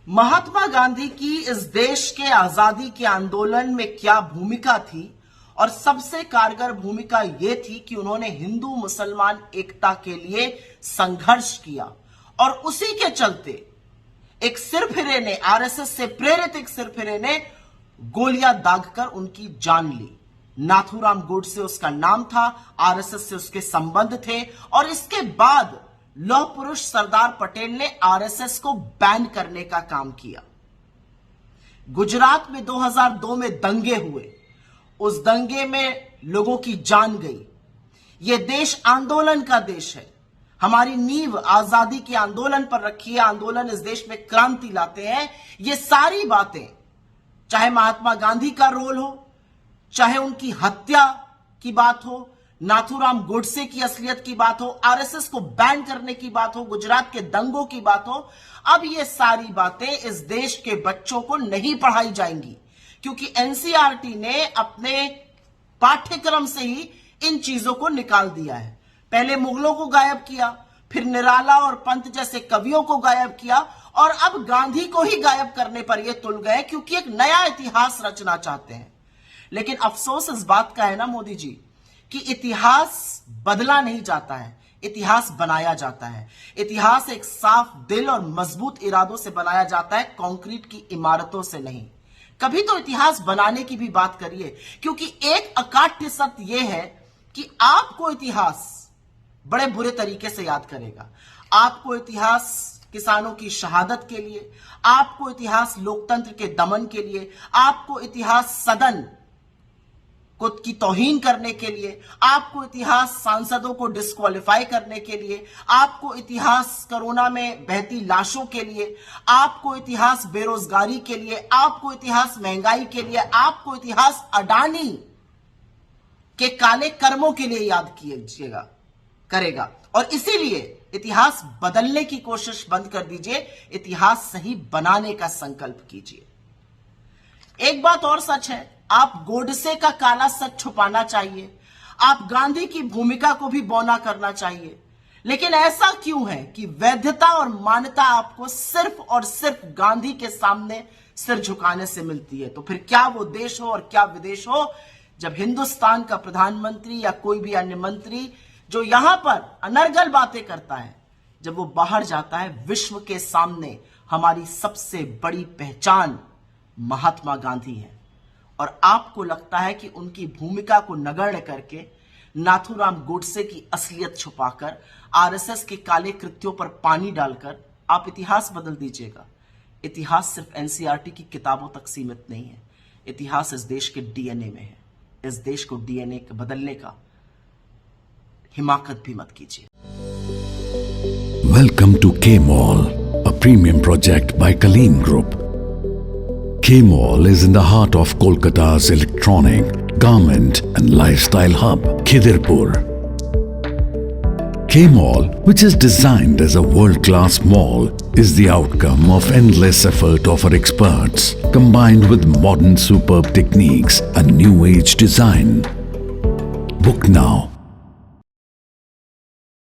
महात्मा गांधी की इस देश के आजादी के आंदोलन में क्या भूमिका थी और सबसे कारगर भूमिका यह थी कि उन्होंने हिंदू मुसलमान एकता के लिए संघर्ष किया और उसी के चलते एक सिरफिरे ने, आरएसएस से प्रेरित एक सिरफिरे ने गोलियां दागकर उनकी जान ली। नाथूराम गोडसे उसका नाम था, आरएसएस से उसके संबंध थे और इसके बाद लौह पुरुष सरदार पटेल ने आरएसएस को बैन करने का काम किया। गुजरात में 2002 में दंगे हुए, उस दंगे में लोगों की जान गई। यह देश आंदोलन का देश है। हमारी नींव आजादी के आंदोलन पर रखी है। आंदोलन इस देश में क्रांति लाते हैं। ये सारी बातें, चाहे महात्मा गांधी का रोल हो, चाहे उनकी हत्या की बात हो, नाथूराम गोडसे की असलियत की बात हो, आरएसएस को बैन करने की बात हो, गुजरात के दंगों की बात हो, अब ये सारी बातें इस देश के बच्चों को नहीं पढ़ाई जाएंगी क्योंकि एनसीईआरटी ने अपने पाठ्यक्रम से ही इन चीजों को निकाल दिया है। पहले मुगलों को गायब किया, फिर निराला और पंत जैसे कवियों को गायब किया और अब गांधी को ही गायब करने पर ये तुल गए क्योंकि एक नया इतिहास रचना चाहते हैं। लेकिन अफसोस इस बात का है ना मोदी जी कि इतिहास बदला नहीं जाता है, इतिहास बनाया जाता है। इतिहास एक साफ दिल और मजबूत इरादों से बनाया जाता है, कंक्रीट की इमारतों से नहीं। कभी तो इतिहास बनाने की भी बात करिए क्योंकि एक अकाट्य सत्य यह है कि आपको इतिहास बड़े बुरे तरीके से याद करेगा। आपको इतिहास किसानों की शहादत के लिए, आपको इतिहास लोकतंत्र के दमन के लिए, आपको इतिहास सदन को की तौहीन करने के लिए, आपको इतिहास सांसदों को डिस्क्वालीफाई करने के लिए, आपको इतिहास कोरोना में बहती लाशों के लिए, आपको इतिहास बेरोजगारी के लिए, आपको इतिहास महंगाई के लिए, आपको इतिहास अडानी के काले कर्मों के लिए याद कीजिएगा करेगा। और इसीलिए इतिहास बदलने की कोशिश बंद कर दीजिए, इतिहास सही बनाने का संकल्प कीजिए। एक बात और सच है, आप गोडसे का काला सच छुपाना चाहिए, आप गांधी की भूमिका को भी बौना करना चाहिए, लेकिन ऐसा क्यों है कि वैधता और मान्यता आपको सिर्फ और सिर्फ गांधी के सामने सिर झुकाने से मिलती है? तो फिर क्या वो देश हो और क्या विदेश हो जब हिंदुस्तान का प्रधानमंत्री या कोई भी अन्य मंत्री जो यहां पर अनर्गल बातें करता है, जब वो बाहर जाता है, विश्व के सामने हमारी सबसे बड़ी पहचान महात्मा गांधी है और आपको लगता है कि उनकी भूमिका को नगण्य करके, नाथूराम गोडसे की असलियत छुपाकर, आरएसएस के काले कृत्यों पर पानी डालकर आप इतिहास बदल दीजिएगा। इतिहास सिर्फ एनसीईआरटी की किताबों तक सीमित नहीं है, इतिहास इस देश के डीएनए में है। इस देश को डीएनए बदलने का हिमाकत भी मत कीजिए। Welcome to K-Mall, a premium project by Kaleen Group. K-Mall is in the heart of Kolkata's electronic, garment and lifestyle hub, Khidirpur. K-Mall, which is designed as a world-class mall, is the outcome of endless effort of our experts, combined with modern superb techniques and new age design. Book now